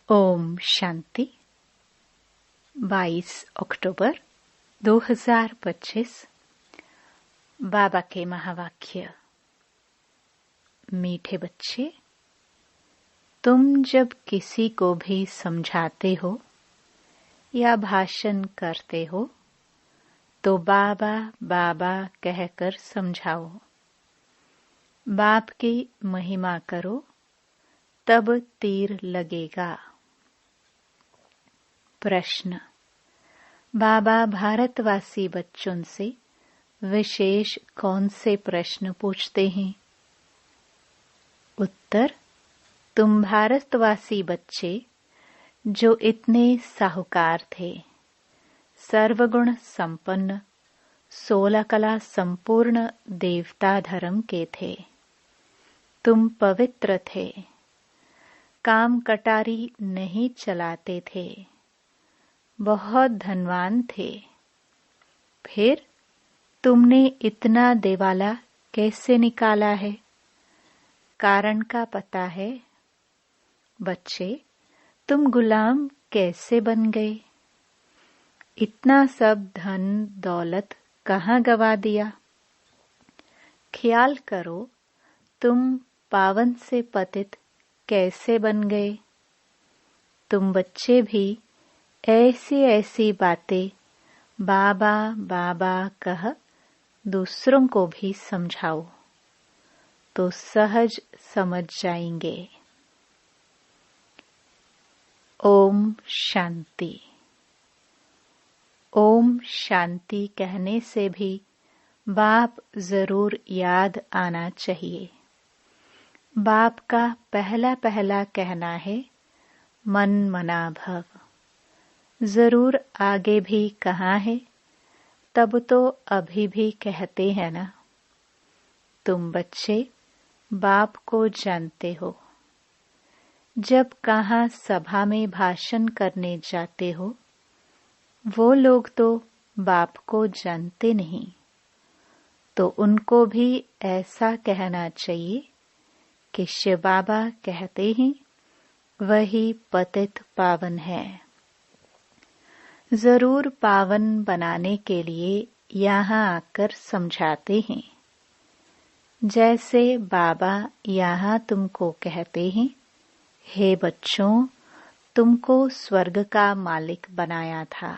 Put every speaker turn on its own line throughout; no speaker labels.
ओम शांति। 22 अक्टूबर 2025। बाबा के महावाक्य। मीठे बच्चे, तुम जब किसी को भी समझाते हो या भाषण करते हो तो बाबा बाबा कहकर समझाओ। बाप की महिमा करो, तब तीर लगेगा। प्रश्न। बाबा भारतवासी बच्चों से विशेष कौन से प्रश्न पूछते हैं? उत्तर। तुम भारतवासी बच्चे जो इतने साहूकार थे, सर्वगुण संपन्न, 16 कला संपूर्ण देवता धर्म के थे। तुम पवित्र थे, काम कटारी नहीं चलाते थे, बहुत धनवान थे। फिर तुमने इतना देवाला कैसे निकाला है? कारण का पता है? बच्चे, तुम गुलाम कैसे बन गए? इतना सब धन दौलत कहाँ गवा दिया? ख्याल करो, तुम पावन से पतित कैसे बन गए? तुम बच्चे भी ऐसी ऐसी बातें बाबा बाबा कह दूसरों को भी समझाओ तो सहज समझ जाएंगे। ओम शांति। ओम शांति कहने से भी बाप जरूर याद आना चाहिए। बाप का पहला पहला कहना है मन मना भव। जरूर आगे भी कहा है, तब तो अभी भी कहते हैं ना। तुम बच्चे बाप को जानते हो। जब कहाँ सभा में भाषण करने जाते हो, वो लोग तो बाप को जानते नहीं, तो उनको भी ऐसा कहना चाहिए कि शिव बाबा कहते हैं वही पतित पावन है। जरूर पावन बनाने के लिए यहाँ आकर समझाते हैं। जैसे बाबा यहाँ तुमको कहते हैं, हे बच्चों, तुमको स्वर्ग का मालिक बनाया था।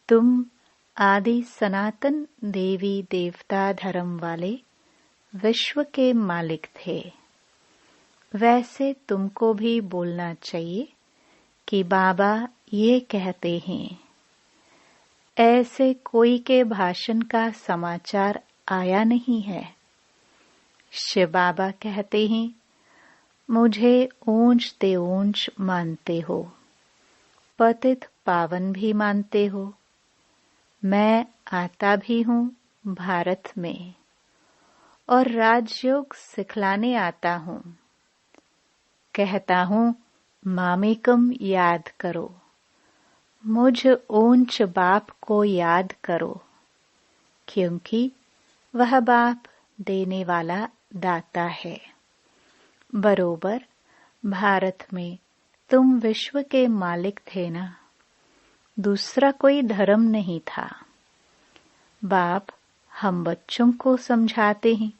तुम आदि सनातन देवी देवता धर्म वाले विश्व के मालिक थे। वैसे तुमको भी बोलना चाहिए कि बाबा ये कहते हैं। ऐसे कोई के भाषण का समाचार आया नहीं है। शिव बाबा कहते हैं, मुझे ऊंच ते ऊंच मानते हो, पतित पावन भी मानते हो। मैं आता भी हूँ भारत में और राजयोग सिखलाने आता हूँ। कहता हूँ मामेकम याद करो, मुझ ऊंच बाप को याद करो, क्योंकि वह बाप देने वाला दाता है। बरोबर भारत में तुम विश्व के मालिक थे ना, दूसरा कोई धर्म नहीं था। बाप हम बच्चों को समझाते हैं,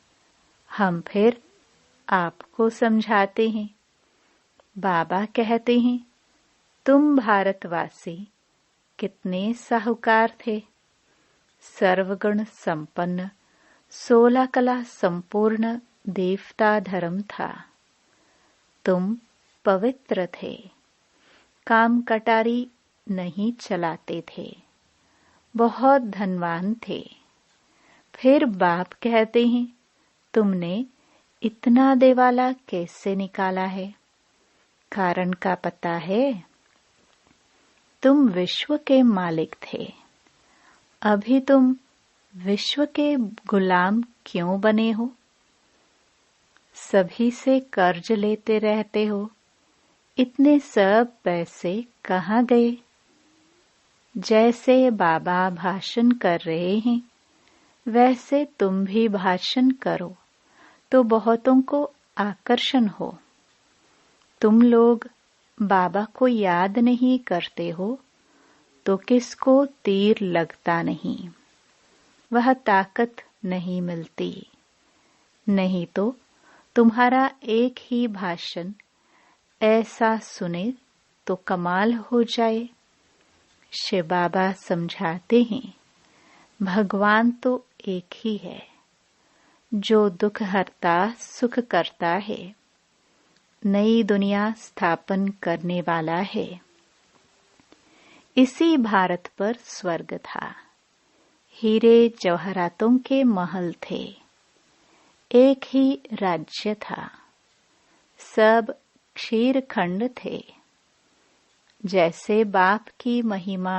हम फिर आपको समझाते हैं। बाबा कहते हैं, तुम भारतवासी कितने साहूकार थे, सर्वगुण संपन्न, 16 कला संपूर्ण देवता धर्म था। तुम पवित्र थे, काम कटारी नहीं चलाते थे, बहुत धनवान थे। फिर बाप कहते हैं, तुमने इतना देवाला कैसे निकाला है? कारण का पता है? तुम विश्व के मालिक थे, अभी तुम विश्व के गुलाम क्यों बने हो? सभी से कर्ज लेते रहते हो, इतने सब पैसे कहाँ गए? जैसे बाबा भाषण कर रहे हैं, वैसे तुम भी भाषण करो तो बहुतों को आकर्षण हो। तुम लोग बाबा को याद नहीं करते हो तो किसको तीर लगता नहीं, वह ताकत नहीं मिलती। नहीं तो तुम्हारा एक ही भाषण ऐसा सुने तो कमाल हो जाए। शिव बाबा समझाते हैं, भगवान तो एक ही है, जो दुख हरता सुख करता है, नई दुनिया स्थापन करने वाला है। इसी भारत पर स्वर्ग था, हीरे जवाहरातों के महल थे, एक ही राज्य था, सब क्षीर खंड थे। जैसे बाप की महिमा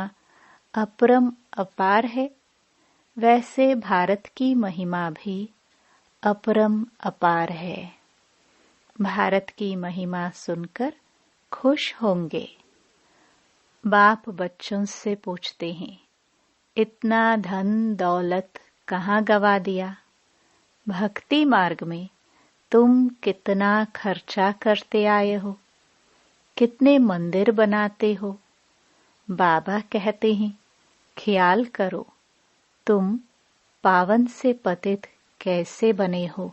अपरम अपार है, वैसे भारत की महिमा भी अपरम अपार है। भारत की महिमा सुनकर खुश होंगे। बाप बच्चों से पूछते हैं, इतना धन दौलत कहाँ गवा दिया? भक्ति मार्ग में तुम कितना खर्चा करते आए हो, कितने मंदिर बनाते हो। बाबा कहते हैं, ख्याल करो तुम पावन से पतित कैसे बने हो।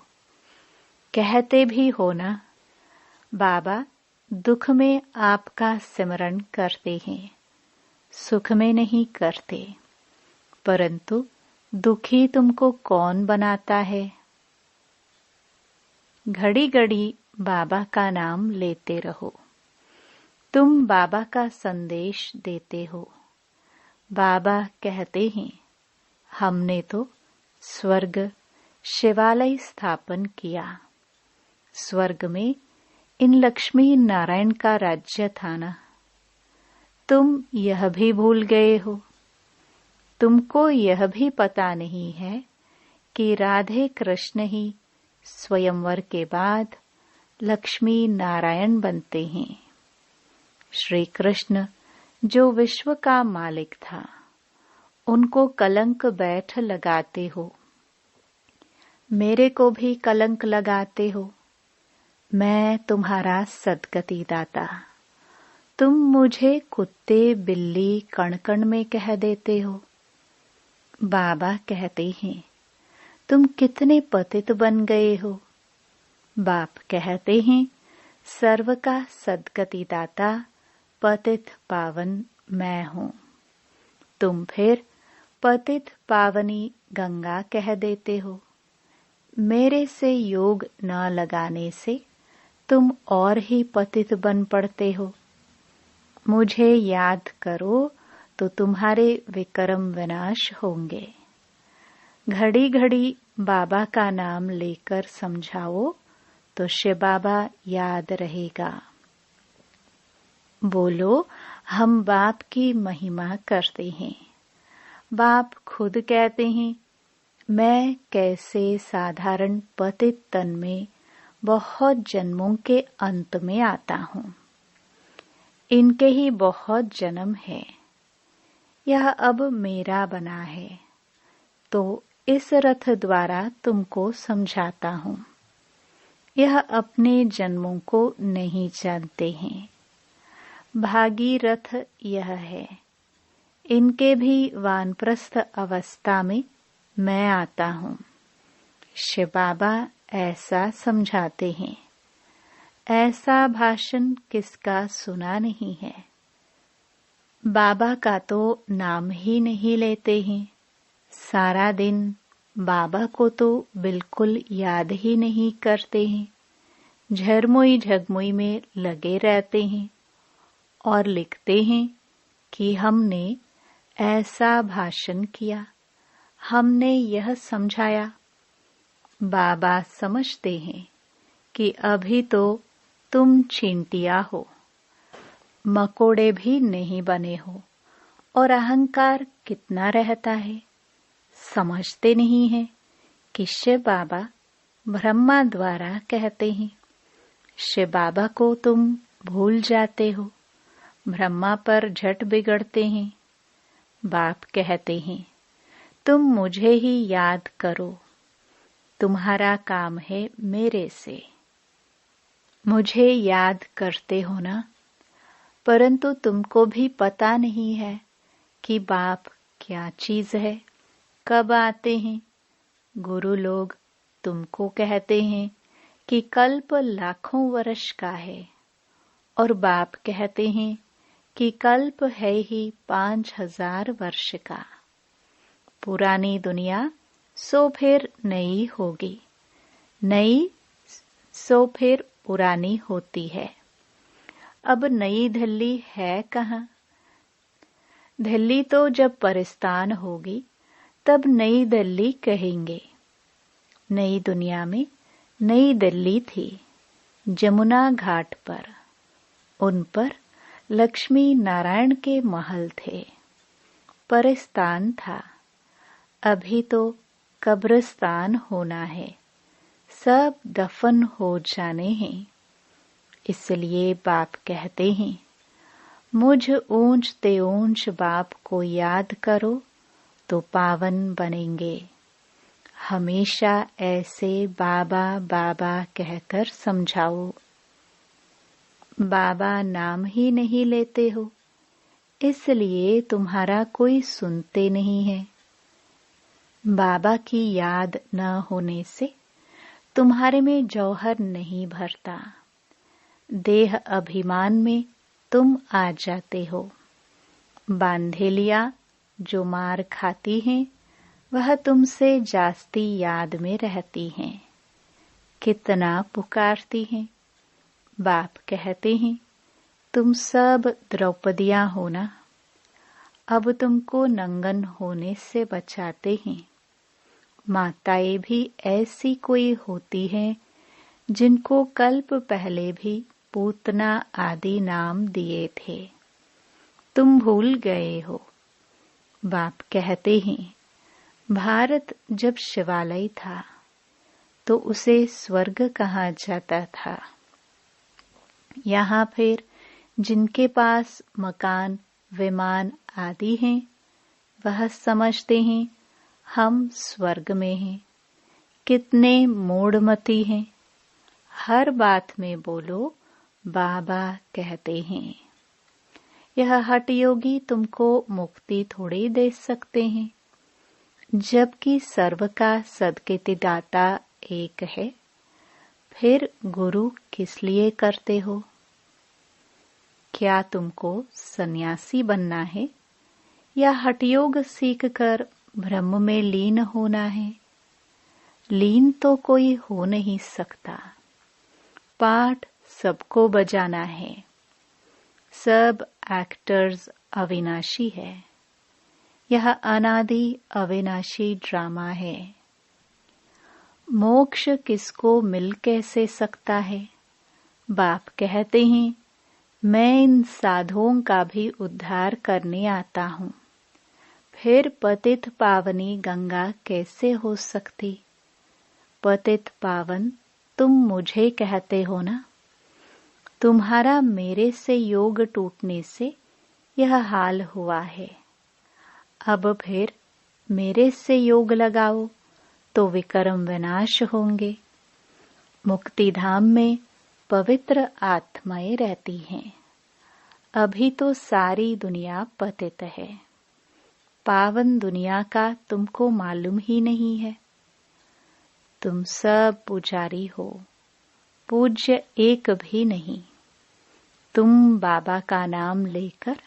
कहते भी हो ना, बाबा दुख में आपका सिमरन करते हैं, सुख में नहीं करते। परंतु दुखी तुमको कौन बनाता है? घड़ी घड़ी बाबा का नाम लेते रहो। तुम बाबा का संदेश देते हो। बाबा कहते हैं, हमने तो स्वर्ग शिवालय स्थापन किया। स्वर्ग में इन लक्ष्मी नारायण का राज्य था ना। तुम यह भी भूल गए हो। तुमको यह भी पता नहीं है कि राधे कृष्ण ही स्वयंवर के बाद लक्ष्मी नारायण बनते हैं। श्री कृष्ण जो विश्व का मालिक था, उनको कलंक बैठ लगाते हो। मेरे को भी कलंक लगाते हो। मैं तुम्हारा सद्गति दाता। तुम मुझे कुत्ते बिल्ली कण कण में कह देते हो। बाबा कहते हैं, तुम कितने पतित बन गए हो। बाप कहते हैं, सर्व का सद्गति दाता पतित पावन मैं हूँ। तुम फिर पतित पावनी गंगा कह देते हो। मेरे से योग न लगाने से तुम और ही पतित बन पड़ते हो। मुझे याद करो तो तुम्हारे विक्रम विनाश होंगे। घड़ी घड़ी बाबा का नाम लेकर समझाओ तो शिव बाबा याद रहेगा। बोलो, हम बाप की महिमा करते हैं। बाप खुद कहते हैं, मैं कैसे साधारण पतित तन में बहुत जन्मों के अंत में आता हूँ। इनके ही बहुत जन्म है। यह अब मेरा बना है, तो इस रथ द्वारा तुमको समझाता हूँ। यह अपने जन्मों को नहीं जानते हैं। भागीरथ यह है। इनके भी वानप्रस्थ अवस्था में मैं आता हूँ। शिव बाबा ऐसा समझाते हैं। ऐसा भाषण किसका सुना नहीं है। बाबा का तो नाम ही नहीं लेते हैं। सारा दिन बाबा को तो बिल्कुल याद ही नहीं करते हैं। झरमुई झगमुई में लगे रहते हैं और लिखते हैं कि हमने ऐसा भाषण किया, हमने यह समझाया। बाबा समझते हैं कि अभी तो तुम चींटिया हो, मकोड़े भी नहीं बने हो और अहंकार कितना रहता है। समझते नहीं है कि शिव बाबा ब्रह्मा द्वारा कहते हैं। शिव बाबा को तुम भूल जाते हो, ब्रह्मा पर झट बिगड़ते हैं। बाप कहते हैं, तुम मुझे ही याद करो। तुम्हारा काम है मेरे से। मुझे याद करते हो ना। परंतु तुमको भी पता नहीं है कि बाप क्या चीज है, कब आते हैं। गुरु लोग तुमको कहते हैं कि कल्प लाखों वर्ष का है, और बाप कहते हैं कि कल्प है ही 5000 वर्ष का। पुरानी दुनिया सो फिर नई होगी, नई सो फिर पुरानी होती है। अब नई दिल्ली है कहाँ? दिल्ली तो जब परिस्तान होगी तब नई दिल्ली कहेंगे। नई दुनिया में नई दिल्ली थी, जमुना घाट पर। उन पर लक्ष्मी नारायण के महल थे, परिस्तान था। अभी तो कब्रिस्तान होना है, सब दफन हो जाने हैं। इसलिए बाप कहते हैं, मुझ ऊंच ते ऊंच बाप को याद करो तो पावन बनेंगे। हमेशा ऐसे बाबा बाबा कहकर समझाओ। बाबा नाम ही नहीं लेते हो, इसलिए तुम्हारा कोई सुनते नहीं है। बाबा की याद न होने से तुम्हारे में जौहर नहीं भरता। देह अभिमान में तुम आ जाते हो। बांधेलिया जो मार खाती हैं, वह तुमसे जास्ती याद में रहती हैं। कितना पुकारती हैं। बाप कहते हैं, तुम सब द्रौपदियां हो ना, अब तुमको नंगन होने से बचाते हैं। माताएं भी ऐसी कोई होती हैं जिनको कल्प पहले भी पूतना आदि नाम दिए थे, तुम भूल गए हो। बाप कहते हैं, भारत जब शिवालय था तो उसे स्वर्ग कहा जाता था। यहाँ फिर जिनके पास मकान विमान आदि हैं, वह समझते हैं हम स्वर्ग में हैं। कितने मूढ़मती हैं। हर बात में बोलो बाबा कहते हैं। यह हठ योगी तुमको मुक्ति थोड़ी दे सकते हैं, जबकि सर्व का सदगति दाता एक है। फिर गुरु किस लिए करते हो? क्या तुमको सन्यासी बनना है या हठयोग सीखकर ब्रह्म में लीन होना है? लीन तो कोई हो नहीं सकता। पाठ सबको बजाना है। सब एक्टर्स अविनाशी है। यह अनादि अविनाशी ड्रामा है। मोक्ष किसको मिल कैसे सकता है? बाप कहते हैं, मैं इन साधुओं का भी उद्धार करने आता हूँ। फिर पतित पावनी गंगा कैसे हो सकती? पतित पावन तुम मुझे कहते हो ना। तुम्हारा मेरे से योग टूटने से यह हाल हुआ है। अब फिर मेरे से योग लगाओ तो विकर्म विनाश होंगे। मुक्ति धाम में पवित्र आत्माएं रहती हैं। अभी तो सारी दुनिया पतित है। पावन दुनिया का तुमको मालूम ही नहीं है। तुम सब पुजारी हो, पूज्य एक भी नहीं। तुम बाबा का नाम लेकर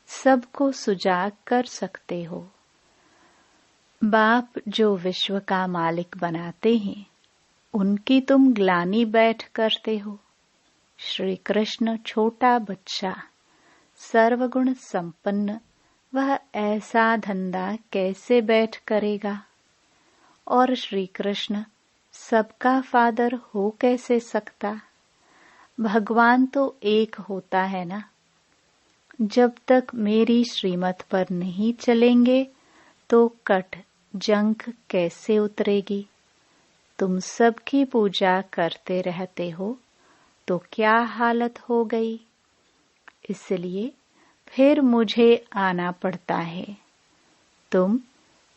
सबको सुजाग कर सकते हो। बाप जो विश्व का मालिक बनाते हैं, उनकी तुम ग्लानि बैठ करते हो। श्री कृष्ण छोटा बच्चा, सर्वगुण संपन्न, वह ऐसा धंधा कैसे बैठ करेगा? और श्री कृष्ण सबका फादर हो कैसे सकता? भगवान तो एक होता है ना। जब तक मेरी श्रीमत पर नहीं चलेंगे तो कठ जंख कैसे उतरेगी? तुम सबकी पूजा करते रहते हो तो क्या हालत हो गई? इसलिए फिर मुझे आना पड़ता है। तुम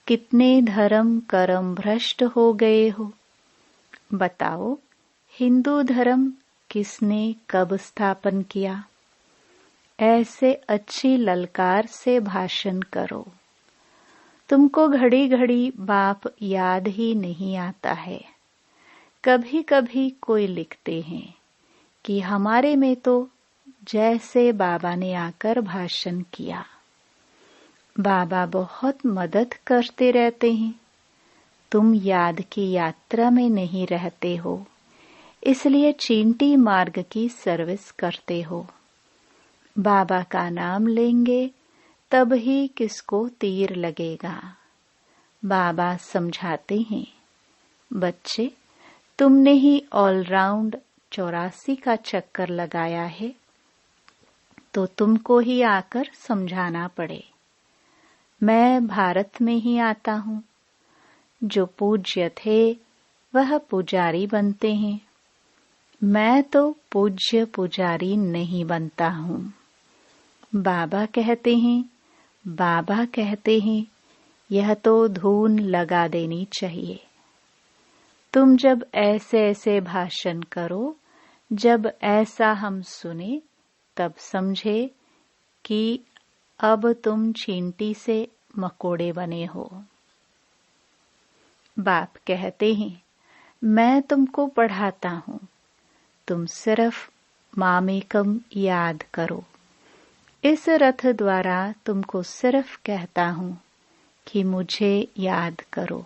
कितने धर्म कर्म भ्रष्ट हो गए हो। बताओ, हिंदू धर्म किसने कब स्थापन किया? ऐसे अच्छी ललकार से भाषण करो। तुमको घड़ी घड़ी बाप याद ही नहीं आता है। कभी कभी कोई लिखते हैं कि हमारे में तो जैसे बाबा ने आकर भाषण किया। बाबा बहुत मदद करते रहते हैं। तुम याद की यात्रा में नहीं रहते हो, इसलिए चींटी मार्ग की सर्विस करते हो। बाबा का नाम लेंगे तब ही किसको तीर लगेगा। बाबा समझाते हैं, बच्चे तुमने ही ऑलराउंड 84 का चक्कर लगाया है, तो तुमको ही आकर समझाना पड़े। मैं भारत में ही आता हूँ। जो पूज्य थे वह पुजारी बनते हैं। मैं तो पूज्य पुजारी नहीं बनता हूँ। बाबा कहते हैं यह तो धून लगा देनी चाहिए। तुम जब ऐसे ऐसे भाषण करो, जब ऐसा हम सुने, तब समझे कि अब तुम चींटी से मकोड़े बने हो। बाप कहते हैं, मैं तुमको पढ़ाता हूँ, तुम सिर्फ मामेकम याद करो। इस रथ द्वारा तुमको सिर्फ कहता हूँ कि मुझे याद करो।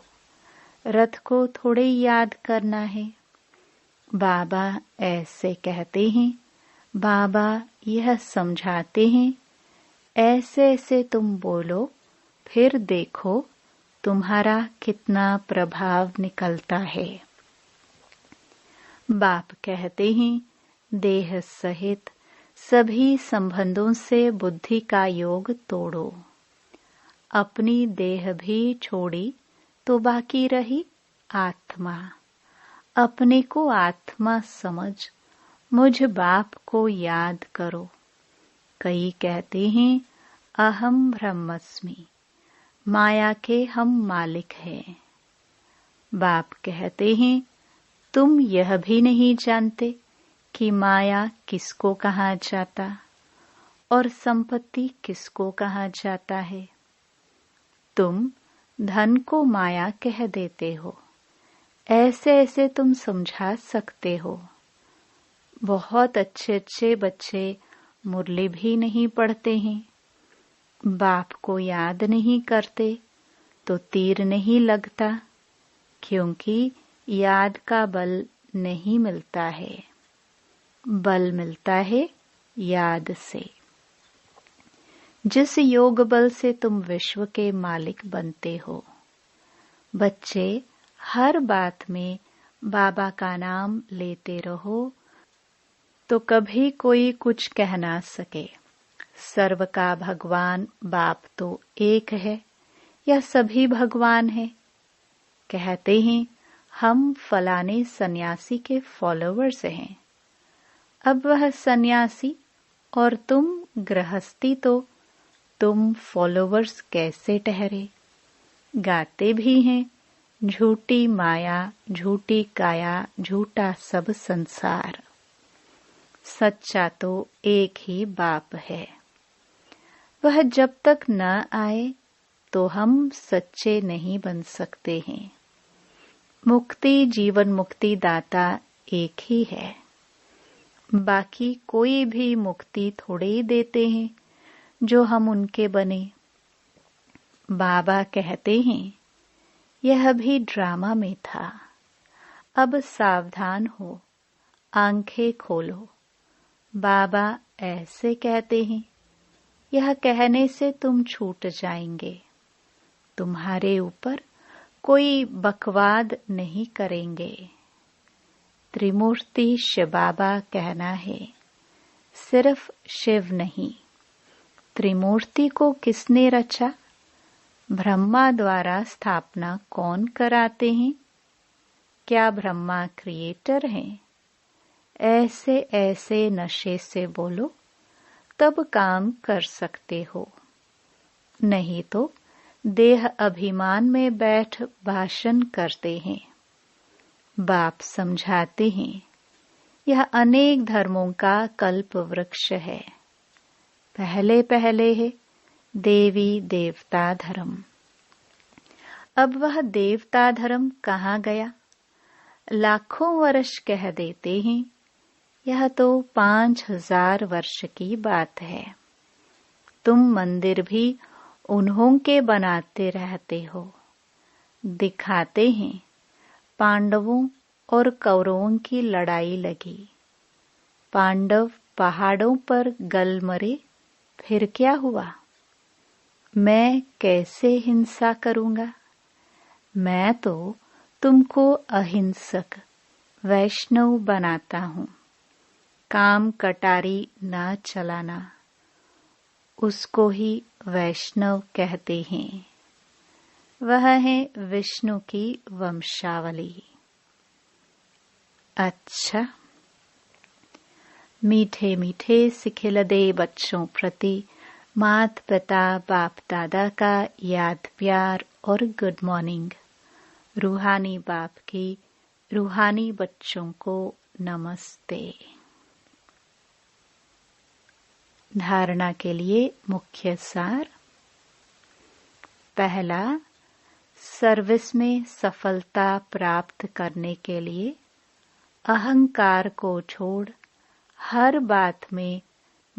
रथ को थोड़े याद करना है। बाबा ऐसे कहते हैं, बाबा यह समझाते हैं, ऐसे ऐसे तुम बोलो, फिर देखो तुम्हारा कितना प्रभाव निकलता है। बाप कहते हैं, देह सहित सभी संबंधों से बुद्धि का योग तोड़ो। अपनी देह भी छोड़ी तो बाकी रही आत्मा। अपने को आत्मा समझ मुझ बाप को याद करो। कई कहते हैं अहम ब्रह्मस्मि, माया के हम मालिक हैं। बाप कहते हैं तुम यह भी नहीं जानते कि माया किसको कहा जाता और संपत्ति किसको कहा जाता है। तुम धन को माया कह देते हो। ऐसे ऐसे तुम समझा सकते हो। बहुत अच्छे अच्छे बच्चे मुरली भी नहीं पढ़ते हैं, बाप को याद नहीं करते, तो तीर नहीं लगता, क्योंकि याद का बल नहीं मिलता है। बल मिलता है याद से। जिस योग बल से तुम विश्व के मालिक बनते हो। बच्चे हर बात में बाबा का नाम लेते रहो, तो कभी कोई कुछ कह ना सके। सर्व का भगवान बाप तो एक है या सभी भगवान है। कहते हैं हम फलाने सन्यासी के फॉलोवर्स हैं। अब वह सन्यासी और तुम गृहस्थी, तो तुम फॉलोवर्स कैसे ठहरे। गाते भी हैं झूठी माया, झूठी काया, झूठा सब संसार। सच्चा तो एक ही बाप है। वह जब तक न आए तो हम सच्चे नहीं बन सकते हैं। मुक्ति जीवन मुक्ति दाता एक ही है। बाकी कोई भी मुक्ति थोड़े ही देते हैं जो हम उनके बने। बाबा कहते हैं यह भी ड्रामा में था। अब सावधान हो, आंखें खोलो। बाबा ऐसे कहते हैं, यह कहने से तुम छूट जाएंगे। तुम्हारे ऊपर कोई बकवाद नहीं करेंगे। त्रिमूर्ति शिव बाबा कहना है, सिर्फ शिव नहीं। त्रिमूर्ति को किसने रचा? ब्रह्मा द्वारा स्थापना कौन कराते हैं? क्या ब्रह्मा क्रिएटर हैं? ऐसे ऐसे नशे से बोलो, तब काम कर सकते हो। नहीं तो देह अभिमान में बैठ भाषण करते हैं। बाप समझाते हैं, यह अनेक धर्मों का कल्प वृक्ष है। पहले पहले है देवी देवता धर्म। अब वह देवता धर्म कहाँ गया? लाखों वर्ष कह देते हैं, यह तो 5000 वर्ष की बात है। तुम मंदिर भी उन्हों के बनाते रहते हो। दिखाते हैं पांडवों और कौरवों की लड़ाई लगी, पांडव पहाड़ों पर गल मरे, फिर क्या हुआ? मैं कैसे हिंसा करूंगा? मैं तो तुमको अहिंसक वैष्णव बनाता हूँ। काम कटारी ना चलाना, उसको ही वैष्णव कहते हैं। वह है विष्णु की वंशावली। अच्छा, मीठे मीठे सिखिलदे बच्चों प्रति मात पिता बाप दादा का याद प्यार और गुड मॉर्निंग। रूहानी बाप की रूहानी बच्चों को नमस्ते। धारणा के लिए मुख्य सार। पहला, सर्विस में सफलता प्राप्त करने के लिए अहंकार को छोड़ हर बात में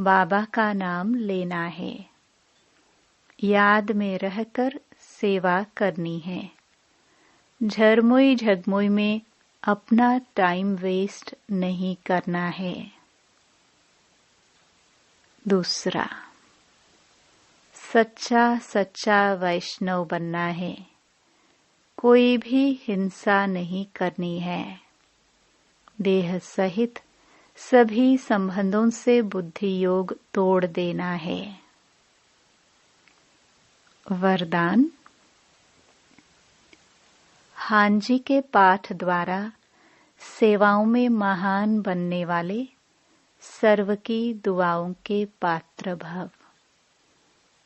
बाबा का नाम लेना है। याद में रहकर सेवा करनी है। झरमुई झगमुई में अपना टाइम वेस्ट नहीं करना है। दूसरा, सच्चा सच्चा वैष्णव बनना है। कोई भी हिंसा नहीं करनी है। देह सहित सभी संबंधों से बुद्धि योग तोड़ देना है। वरदान। हांजी के पाठ द्वारा सेवाओं में महान बनने वाले सर्व की दुआओं के पात्र भव।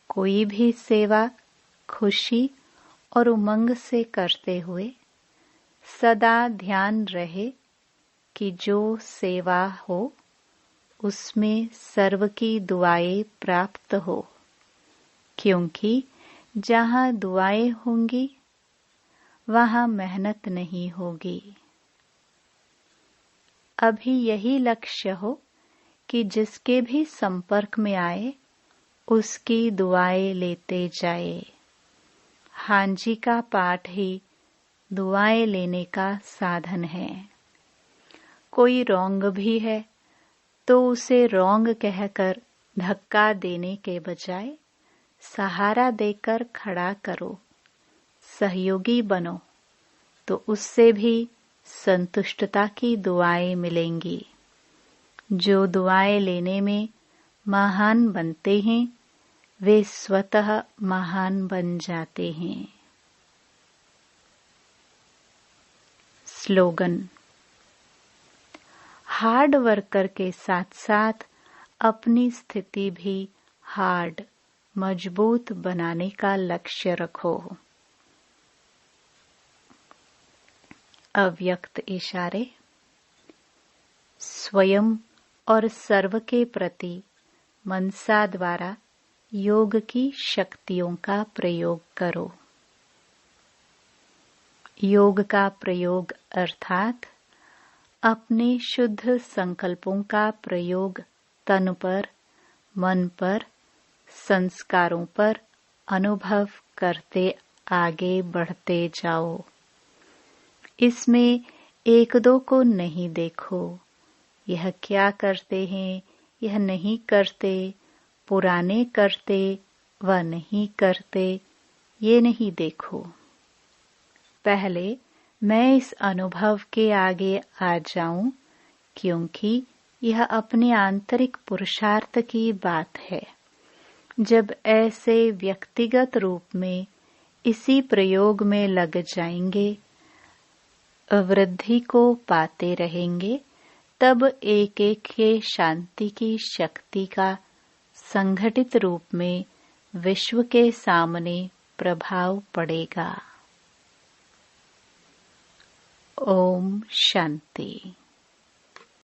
कोई भी सेवा खुशी और उमंग से करते हुए सदा ध्यान रहे कि जो सेवा हो उसमें सर्व की दुआएं प्राप्त हो, क्योंकि जहाँ दुआएं होंगी वहाँ मेहनत नहीं होगी। अभी यही लक्ष्य हो कि जिसके भी संपर्क में आए उसकी दुआएं लेते जाए। हांजी का पाठ ही दुआएं लेने का साधन है। कोई रोंग भी है तो उसे रोंग कहकर धक्का देने के बजाय सहारा देकर खड़ा करो, सहयोगी बनो, तो उससे भी संतुष्टता की दुआएं मिलेंगी। जो दुआएं लेने में महान बनते हैं वे स्वतः महान बन जाते हैं। स्लोगन। हार्ड वर्कर के साथ साथ अपनी स्थिति भी हार्ड मजबूत बनाने का लक्ष्य रखो। अव्यक्त इशारे। स्वयं और सर्व के प्रति मनसा द्वारा योग की शक्तियों का प्रयोग करो। योग का प्रयोग अर्थात अपने शुद्ध संकल्पों का प्रयोग तन पर, मन पर, संस्कारों पर अनुभव करते आगे बढ़ते जाओ। इसमें एक दो को नहीं देखो, यह क्या करते हैं, यह नहीं करते, पुराने करते व नहीं करते, ये नहीं देखो। पहले मैं इस अनुभव के आगे आ जाऊं, क्योंकि यह अपने आंतरिक पुरुषार्थ की बात है। जब ऐसे व्यक्तिगत रूप में इसी प्रयोग में लग जाएंगे, वृद्धि को पाते रहेंगे, तब एक एक के शांति की शक्ति का संगठित रूप में विश्व के सामने प्रभाव पड़ेगा। ओम शांति।